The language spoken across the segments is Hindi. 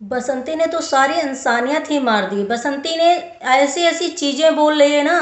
बसंती ने तो सारी इंसानियत ही मार दी। बसंती ने ऐसी ऐसी चीजें बोल रही है ना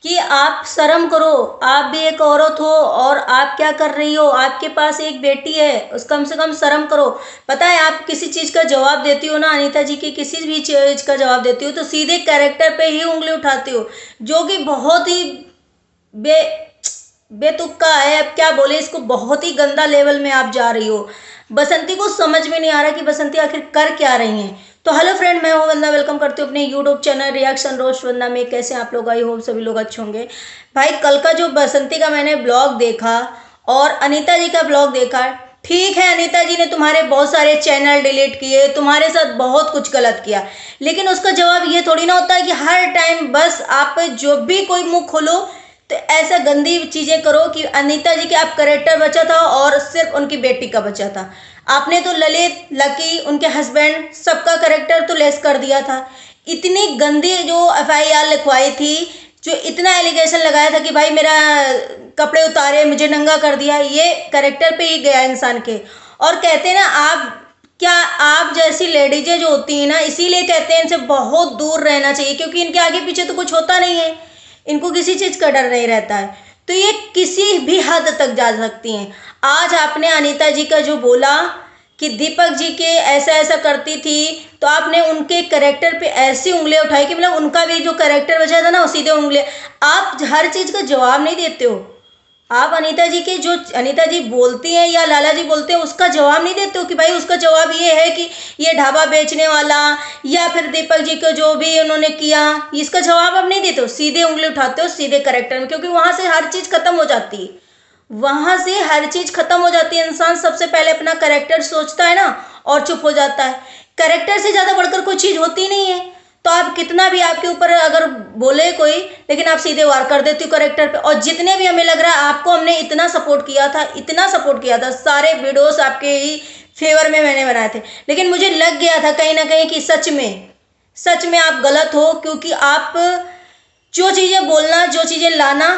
कि आप शर्म करो। आप भी एक औरत हो और आप क्या कर रही हो, आपके पास एक बेटी है, उस कम से कम शर्म करो। पता है, आप किसी चीज का जवाब देती हो ना, अनीता जी की किसी भी चीज का जवाब देती हो तो सीधे कैरेक्टर पे ही उंगली उठाती हो, जो कि बहुत ही बे बेतुका है। अब क्या बोले इसको, बहुत ही गंदा लेवल में आप जा रही हो। बसंती को समझ में नहीं आ रहा कि बसंती आखिर कर क्या रही हैं। तो हेलो फ्रेंड, मैं हूं वंदना, वेलकम करती हूँ अपने यूट्यूब चैनल रिएक्शन रोस्ट वंदना में। कैसे आप लोग, आई होप सभी लोग अच्छे होंगे। भाई कल का जो बसंती का मैंने ब्लॉग देखा और अनीता जी का ब्लॉग देखा, ठीक है अनीता जी ने तुम्हारे बहुत सारे चैनल डिलीट किए, तुम्हारे साथ बहुत कुछ गलत किया, लेकिन उसका जवाब ये थोड़ी ना होता है कि हर टाइम बस आप जो भी कोई मुंह खोलो तो ऐसा गंदी चीजें करो कि अनीता जी के आप करेक्टर बचा था और सिर्फ उनकी बेटी का बचा था। आपने तो ललित, लकी, उनके हस्बैंड सबका करेक्टर तो लेस कर दिया था। इतनी गंदी जो एफआईआर लिखवाई थी, जो इतना एलिगेशन लगाया था कि भाई मेरा कपड़े उतारे, मुझे नंगा कर दिया, ये करेक्टर पे ही गया इंसान के। और कहते हैं ना, आप क्या, आप जैसी लेडीजें जो होती हैं ना, इसीलिए कहते हैं इनसे बहुत दूर रहना चाहिए, क्योंकि इनके आगे पीछे तो कुछ होता नहीं है, इनको किसी चीज का डर नहीं रहता है, तो ये किसी भी हद तक जा सकती हैं। आज आपने अनीता जी का जो बोला कि दीपक जी के ऐसा ऐसा करती थी, तो आपने उनके करेक्टर पे ऐसी उंगलियां उठाई कि मतलब उनका भी जो करेक्टर बचा था ना, सीधे उंगलियां। आप हर चीज का जवाब नहीं देते हो। आप अनीता जी के, जो अनीता जी बोलती हैं या लाला जी बोलते हैं, उसका जवाब नहीं देते हो कि भाई उसका जवाब ये है कि ये ढाबा बेचने वाला या फिर दीपक जी को जो भी उन्होंने किया, इसका जवाब आप नहीं देते हो, सीधे उंगली उठाते हो सीधे करेक्टर में, क्योंकि वहां से हर चीज खत्म हो जाती है। वहां से हर चीज खत्म हो जाती है। इंसान सबसे पहले अपना करेक्टर सोचता है ना, और चुप हो जाता है। करेक्टर से ज्यादा बढ़कर कोई चीज होती नहीं है। तो आप कितना भी आपके ऊपर अगर बोले कोई, लेकिन आप सीधे वार कर देती हो करेक्टर पे। और जितने भी हमें लग रहा है आपको हमने इतना सपोर्ट किया था, इतना सपोर्ट किया था, सारे वीडियोस आपके ही फेवर में मैंने बनाए थे, लेकिन मुझे लग गया था कहीं ना कहीं कि सच में आप गलत हो, क्योंकि आप जो चीजें बोलना, जो चीजें लाना,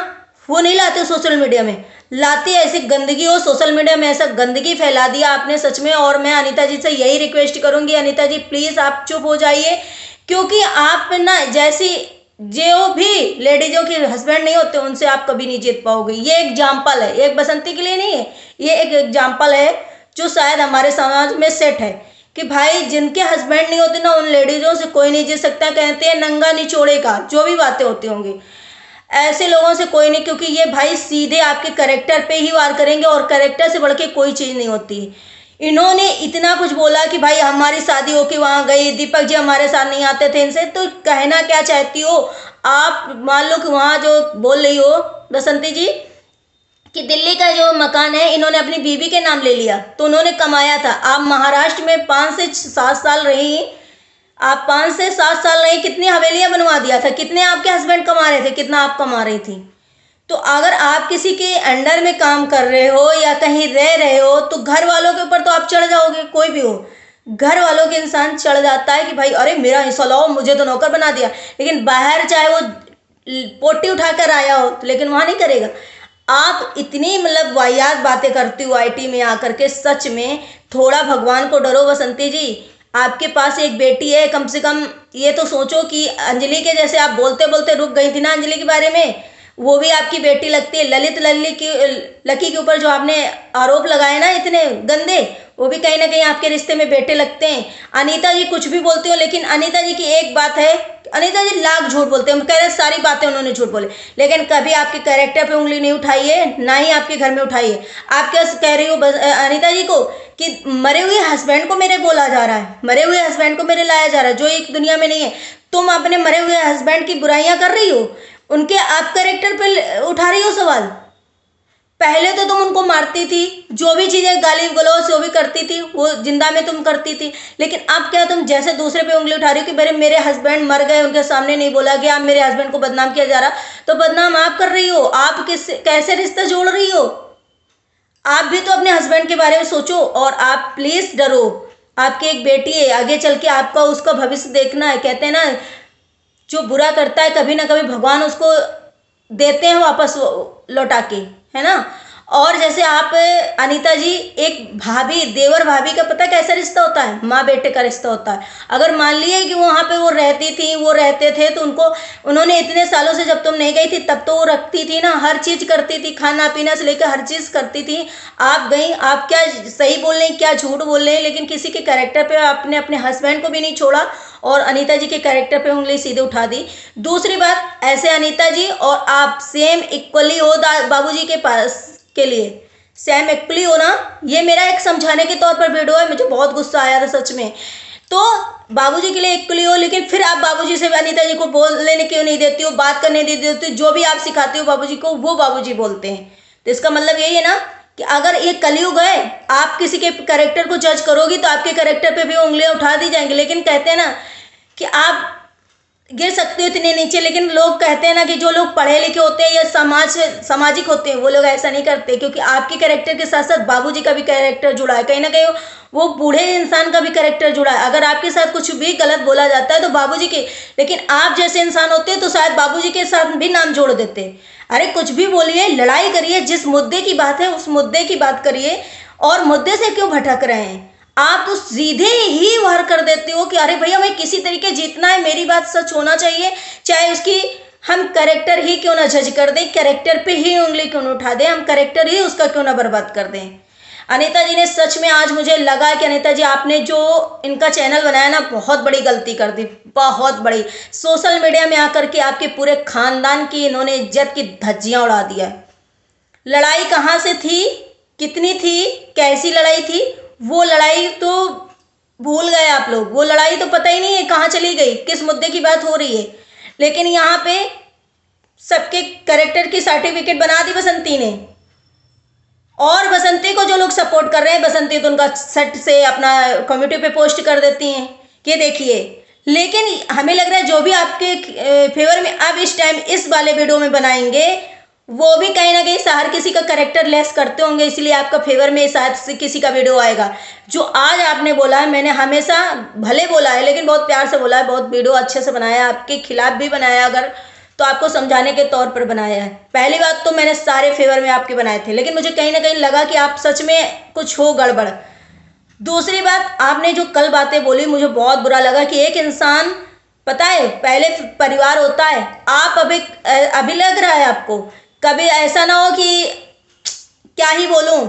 वो नहीं लाते सोशल मीडिया में। लाते ऐसी गंदगी हो, सोशल मीडिया में ऐसा गंदगी फैला दिया आपने सच में। और मैं अनीता जी से यही रिक्वेस्ट करूंगी, अनीता जी प्लीज आप चुप हो जाइए, क्योंकि आप ना जैसी जो भी लेडीजों के हस्बैंड नहीं होते उनसे आप कभी नहीं जीत पाओगे। ये एग्जाम्पल है, एक बसंती के लिए नहीं है, ये एक एग्जाम्पल है जो शायद हमारे समाज में सेट है कि भाई जिनके हस्बैंड नहीं होते ना, उन लेडीजों से कोई नहीं जीत सकता। कहते हैं नंगा निचोड़े का, जो भी बातें होती होंगी, ऐसे लोगों से कोई नहीं, क्योंकि ये भाई सीधे आपके करेक्टर पे ही वार करेंगे, और करेक्टर से बढ़ के कोई चीज नहीं होती। इन्होंने इतना कुछ बोला कि भाई हमारी शादी होके वहां गई, दीपक जी हमारे साथ नहीं आते थे इनसे, तो कहना क्या चाहती हो आप? मान लो कि वहां जो बोल रही हो बसंती जी कि दिल्ली का जो मकान है इन्होंने अपनी बीवी के नाम ले लिया, तो उन्होंने कमाया था। आप महाराष्ट्र में 5 से 7 साल रही, आप 5 से 7 साल रही, कितनी हवेलियां बनवा दिया था, कितने आपके हस्बैंड कमा रहे थे, कितना आप कमा रही थी। तो अगर आप किसी के अंडर में काम कर रहे हो या कहीं रह रहे हो, तो घर वालों के ऊपर तो आप चढ़ जाओगे, कोई भी हो, घर वालों के इंसान चढ़ जाता है कि भाई अरे मेरा हिस्सा लाओ, मुझे तो नौकर बना दिया। लेकिन बाहर चाहे वो पोटी उठाकर आया हो, तो लेकिन वहां नहीं करेगा। आप इतनी मतलब वाहियात बातें करती हो आईटी में आकर के, सच में थोड़ा भगवान को डरो बसंती जी। आपके पास एक बेटी है, कम से कम ये तो सोचो कि अंजलि के जैसे आप बोलते बोलते रुक गई थी ना अंजलि के बारे में, वो भी आपकी बेटी लगती है। ललित लल्ली की, लकी के ऊपर जो आपने आरोप लगाए ना इतने गंदे, वो भी कहीं ना कहीं आपके रिश्ते में बेटे लगते हैं। अनीता जी कुछ भी बोलती हो, लेकिन अनीता जी की एक बात है, अनीता जी लाख झूठ बोलते हैं, कह रहे सारी बातें उन्होंने झूठ बोले, लेकिन कभी आपके कैरेक्टर पे उंगली नहीं उठाई है, ना ही आपके घर में उठाई है। आप क्या कह रही हो अनीता जी को कि मरे हुए हस्बैंड को मेरे बोला जा रहा है, मरे हुए हस्बैंड को मेरे लाया जा रहा है, जो एक दुनिया में नहीं है। तुम अपने मरे हुए हस्बैंड की बुराइयां कर रही हो, उनके आप कैरेक्टर पे उठा रही हो सवाल। पहले तो तुम उनको मारती थी, जो भी चीजें गाली गलौज जो भी करती थी वो जिंदा में तुम करती थी, लेकिन अब क्या तुम जैसे दूसरे पे उंगली उठा रही हो कि मेरे हस्बैंड मर गए, उनके सामने नहीं बोला गया, मेरे हस्बैंड को बदनाम किया जा रहा, तो बदनाम आप कर रही हो। आप किस कैसे रिश्ता जोड़ रही हो? आप भी तो अपने हस्बैंड के बारे में सोचो, और आप प्लीज डरो। आपकी एक बेटी है, आगे चल के आपका उसका भविष्य देखना है। कहते हैं ना, जो बुरा करता है कभी ना कभी भगवान उसको देते हैं वापस लौटा के, है ना। और जैसे आप अनीता जी, एक भाभी देवर भाभी का पता कैसा रिश्ता होता है, माँ बेटे का रिश्ता होता है। अगर मान लिए कि वहाँ पे वो रहती थी, वो रहते थे, तो उनको उन्होंने इतने सालों से, जब तुम नहीं गई थी तब तो वो रखती थी ना, हर चीज़ करती थी, खाना पीना से लेकर हर चीज़ करती थी। आप गई, आप क्या सही बोल रहे हैं क्या झूठ बोल रहे हैं, लेकिन किसी के कैरेक्टर पे आपने अपने हस्बैंड को भी नहीं छोड़ा और अनीता जी के कैरेक्टर पे उंगली सीधे उठा दी। दूसरी बात, ऐसे अनीता जी और आप सेम इक्वली हो बाबूजी के पास के लिए, सेम इक्वली हो ना। ये मेरा एक समझाने के तौर पर वीडियो है, मुझे बहुत गुस्सा आया था सच में। तो बाबूजी के लिए इक्वली हो, लेकिन फिर आप बाबूजी से अनीता जी को बोलने क्यों नहीं देती हो, बात करने नहीं देती हो, जो भी आप सिखाती हो बाबूजी को वो बाबूजी बोलते हैं। तो इसका मतलब यही है ना कि अगर ये कलयुग है, आप किसी के कैरेक्टर को जज करोगी तो आपके कैरेक्टर पे भी उंगलियां उठा दी जाएंगी। लेकिन कहते हैं ना कि आप गिर सकते हो इतने नीचे, लेकिन लोग कहते हैं ना कि जो लोग पढ़े लिखे होते हैं या सामाजिक होते हैं वो लोग ऐसा नहीं करते, क्योंकि आपके कैरेक्टर के साथ साथ बाबूजी का भी कैरेक्टर जुड़ा है, कहीं ना कहीं वो बूढ़े इंसान का भी कैरेक्टर जुड़ा है। अगर आपके साथ कुछ भी गलत बोला जाता है तो बाबूजी के, लेकिन आप जैसे इंसान होते हैं तो शायद बाबूजी के साथ भी नाम जोड़ देते। अरे कुछ भी बोलिए, लड़ाई करिए, जिस मुद्दे की बात है उस मुद्दे की बात करिए, और मुद्दे से क्यों भटक रहे हैं आप? तो सीधे ही वार कर देते हो कि अरे भैया मैं किसी तरीके जीतना है, मेरी बात सच होना चाहिए, चाहे उसकी हम कैरेक्टर ही क्यों ना जज कर दें, कैरेक्टर पे ही उंगली क्यों ना उठा दें, हम कैरेक्टर ही उसका क्यों ना बर्बाद कर दें। अनीता जी ने सच में, आज मुझे लगा कि अनीता जी आपने जो इनका चैनल बनाया ना, बहुत बड़ी गलती कर दी, बहुत बड़ी। सोशल मीडिया में आकर के आपके पूरे खानदान की इन्होंने इज्जत की धज्जियां उड़ा दिया। लड़ाई कहाँ से थी, कितनी थी, कैसी लड़ाई थी, वो लड़ाई तो भूल गए आप लोग। वो लड़ाई तो पता ही नहीं है कहाँ चली गई, किस मुद्दे की बात हो रही है। लेकिन यहाँ पे सबके कैरेक्टर की सर्टिफिकेट बना दी बसंती ने, और बसंती को जो लोग सपोर्ट कर रहे हैं, बसंती तो उनका सट से अपना कम्युनिटी पे पोस्ट कर देती हैं कि देखिए। लेकिन हमें लग रहा है जो भी आपके फेवर में अब इस टाइम इस वाले वीडियो में बनाएंगे, वो भी कहीं ना कहीं हर किसी का करेक्टर लेस करते होंगे, इसलिए आपका फेवर में शायद से किसी का वीडियो आएगा। जो आज आपने बोला है, मैंने हमेशा भले बोला है लेकिन बहुत प्यार से बोला है, बहुत वीडियो अच्छे से बनाया है, आपके खिलाफ भी बनाया, अगर तो आपको समझाने के तौर पर बनाया है। पहली बात तो मैंने सारे फेवर में आपके बनाए थे, लेकिन मुझे कहीं ना कहीं लगा कि आप सच में कुछ हो गड़बड़। दूसरी बात, आपने जो कल बातें बोली मुझे बहुत बुरा लगा कि एक इंसान, पता है पहले परिवार होता है, आप अभी लग रहा है आपको, कभी ऐसा ना हो कि क्या ही बोलूं,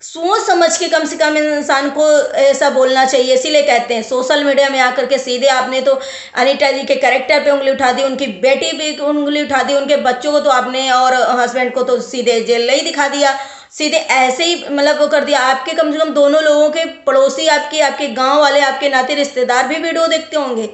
सोच समझ के कम से कम इंसान को ऐसा बोलना चाहिए। इसीलिए कहते हैं सोशल मीडिया में आकर के सीधे आपने तो अनीता जी के कैरेक्टर पे उंगली उठा दी, उनकी बेटी पे उंगली उठा दी, उनके बच्चों को तो आपने और हस्बैंड को तो सीधे जेल ही दिखा दिया, सीधे ऐसे ही मतलब वो कर दिया। आपके कम से कम दोनों लोगों के पड़ोसी, आपके गाँव वाले, आपके नाते रिश्तेदार भी वीडियो देखते होंगे,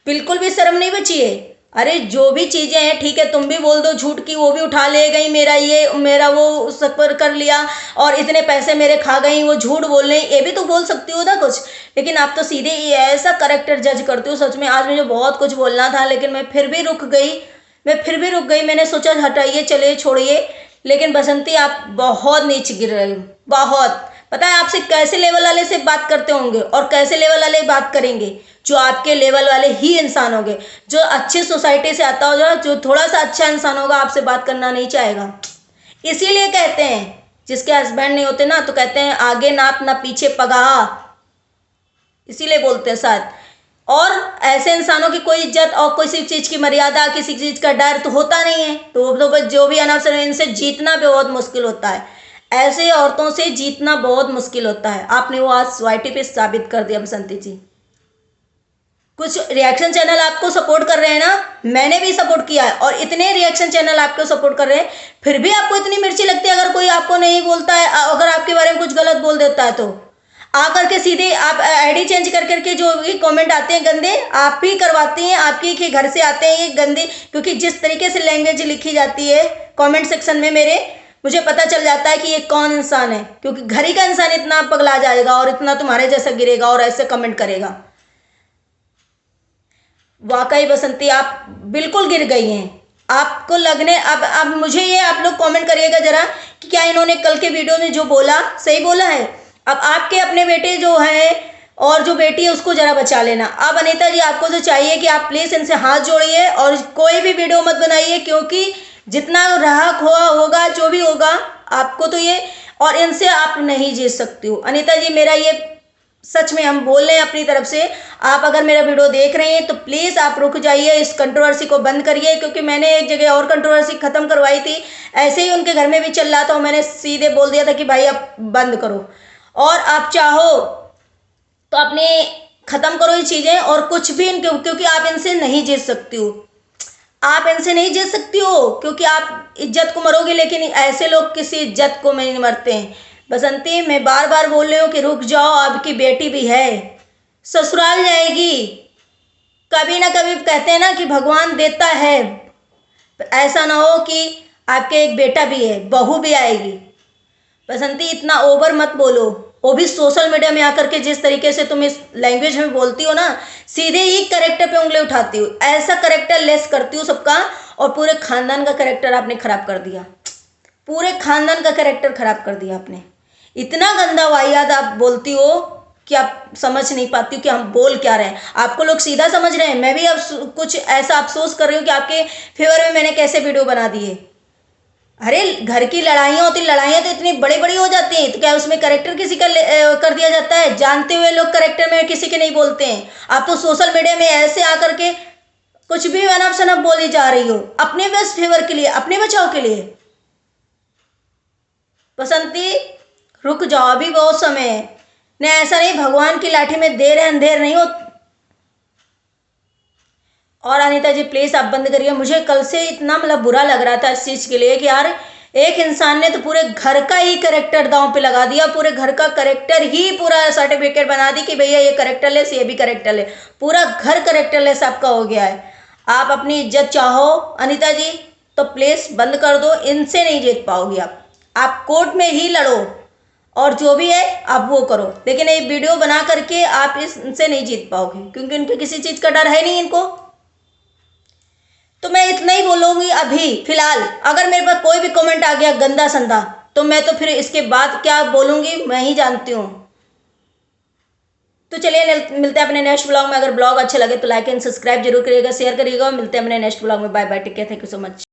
बिल्कुल भी शर्म नहीं बची है। अरे जो भी चीज़ें हैं ठीक है, तुम भी बोल दो झूठ की, वो भी उठा ले गई, मेरा ये मेरा वो उस पर कर लिया और इतने पैसे मेरे खा गई, वो झूठ बोल रहे, ये भी तो बोल सकती हो ना कुछ। लेकिन आप तो सीधे ऐसा करेक्टर जज करते हो। सच में आज मुझे बहुत कुछ बोलना था, लेकिन मैं फिर भी रुक गई। मैंने सोचा हटाइए, चलिए छोड़िए, लेकिन बसंती आप बहुत नीचे गिर रहे हो, बहुत। पता है आपसे कैसे लेवल वाले से बात करते होंगे और कैसे लेवल वाले बात करेंगे, जो आपके लेवल वाले ही इंसान होंगे, जो अच्छी सोसाइटी से आता होगा, जो थोड़ा सा अच्छा इंसान होगा, आपसे बात करना नहीं चाहेगा। इसीलिए कहते हैं जिसके हस्बैंड नहीं होते ना, तो कहते हैं आगे नाप ना पीछे पगाहा, इसीलिए बोलते हैं शायद। और ऐसे इंसानों की कोई इज्जत और किसी चीज़ की मर्यादा, किसी चीज़ का डर तो होता नहीं है, तो जो भी अनअवसर है, इनसे जीतना भी बहुत मुश्किल होता है। ऐसे औरतों से जीतना बहुत मुश्किल होता है। आपने वो आज वाईटी पे साबित कर दिया बसंती जी। कुछ रिएक्शन चैनल आपको सपोर्ट कर रहे हैं ना, मैंने भी सपोर्ट किया है, और इतने रिएक्शन चैनल आपको सपोर्ट कर रहे हैं, फिर भी आपको इतनी मिर्ची लगती है अगर कोई आपको नहीं बोलता है, अगर आपके बारे में कुछ गलत बोल देता है तो आकर के सीधे आप आईडी चेंज कर करके जो भी कमेंट आते हैं गंदे, आप ही करवाती हैं, आपके के घर से आते हैं ये गंदे। क्योंकि जिस तरीके से लैंग्वेज लिखी जाती है कमेंट सेक्शन में मेरे, मुझे पता चल जाता है कि ये कौन इंसान है, क्योंकि घर ही का इंसान इतना पगला जाएगा और इतना तुम्हारे जैसा गिरेगा और ऐसे कमेंट करेगा। वाकई बसंती आप बिल्कुल गिर गई हैं। आपको लगने अब मुझे ये आप लोग कमेंट करिएगा जरा कि क्या इन्होंने कल के वीडियो में जो बोला सही बोला है। अब आपके अपने बेटे जो है और जो बेटी है उसको जरा बचा लेना। अब अनीता जी आपको जो चाहिए कि आप प्लीज़ इनसे हाथ जोड़िए और कोई भी वीडियो मत बनाइए, क्योंकि जितना रहा खोआ होगा, जो भी होगा आपको तो ये, और इनसे आप नहीं जीत सकती हो। अनीता जी, मेरा ये सच में हम बोल रहे हैं अपनी तरफ से, आप अगर मेरा वीडियो देख रहे हैं तो प्लीज़ आप रुक जाइए, इस कंट्रोवर्सी को बंद करिए, क्योंकि मैंने एक जगह और कंट्रोवर्सी ख़त्म करवाई थी, ऐसे ही उनके घर में भी चल रहा था और मैंने सीधे बोल दिया था कि भाई अब बंद करो, और आप चाहो तो अपने ख़त्म करो ये चीज़ें, और कुछ भी इनके, क्योंकि आप इनसे नहीं जीत सकती हो, आप इनसे नहीं जीत सकती हो, क्योंकि आप इज्जत को मरोगे, लेकिन ऐसे लोग किसी इज्जत को नहीं मरते हैं। बसंती, मैं बार बार बोल रही हूँ कि रुक जाओ, आपकी बेटी भी है, ससुराल जाएगी, कभी ना कभी कहते हैं ना कि भगवान देता है, ऐसा ना हो कि आपके एक बेटा भी है, बहू भी आएगी। बसंती, इतना ओवर मत बोलो, वो भी सोशल मीडिया में आकर के जिस तरीके से तुम इस लैंग्वेज में बोलती हो ना, सीधे ही करेक्टर पे उंगली उठाती हो, ऐसा करेक्टर लेस करती हो सबका, और पूरे खानदान का करेक्टर आपने खराब कर दिया, पूरे खानदान का करेक्टर खराब कर दिया आपने। इतना गंदा वाहियात आप बोलती हो कि आप समझ नहीं पाती हो कि हम बोल क्या रहे हैं। आपको लोग सीधा समझ रहे हैं, मैं भी अब कुछ ऐसा अफसोस कर रही हूँ कि आपके फेवर में मैंने कैसे वीडियो बना दिए। अरे घर की लड़ाइयाँ होती, लड़ाइयाँ तो इतनी बड़ी बड़ी हो जाती हैं, तो क्या उसमें करेक्टर किसी का कर दिया जाता है? जानते हुए लोग करेक्टर में किसी के नहीं बोलते हैं। आप तो सोशल मीडिया में ऐसे आकर के कुछ भी अनब शनब बोली जा रही हो, अपने बस फेवर के लिए, अपने बचाव के लिए। बसंती, रुक जाओ, अभी बहुत समय है। नहीं, ऐसा नहीं, भगवान की लाठी में देर है अंधेर नहीं हो। और अनीता जी प्लीज़ आप बंद करिए, मुझे कल से इतना मतलब बुरा लग रहा था इस चीज़ के लिए कि यार एक इंसान ने तो पूरे घर का ही करेक्टर दांव पे लगा दिया, पूरे घर का करेक्टर ही पूरा सर्टिफिकेट बना दी कि भैया ये करेक्टर लेस, ये भी करेक्टर लेस, पूरा घर करेक्टर लेस आपका हो गया है। आप अपनी इज्जत चाहो अनीता जी तो प्लीज़ बंद कर दो, इनसे नहीं जीत पाओगी आप कोर्ट में ही लड़ो और जो भी है आप वो करो, लेकिन ये वीडियो बना करके आप इनसे नहीं जीत पाओगे, क्योंकि इनके किसी चीज़ का डर है नहीं इनको। तो मैं इतना ही बोलूँगी अभी फिलहाल, अगर मेरे पास कोई भी कमेंट आ गया गंदा संदा तो मैं तो फिर इसके बाद क्या बोलूँगी मैं ही जानती हूँ। तो चलिए मिलते हैं अपने नेक्स्ट ब्लॉग में। अगर ब्लॉग अच्छे लगे तो लाइक एंड सब्सक्राइब जरूर करिएगा, शेयर करिएगा, और मिलते हैं अपने नेक्स्ट ब्लॉग में। Bye bye, take care, thank you so much.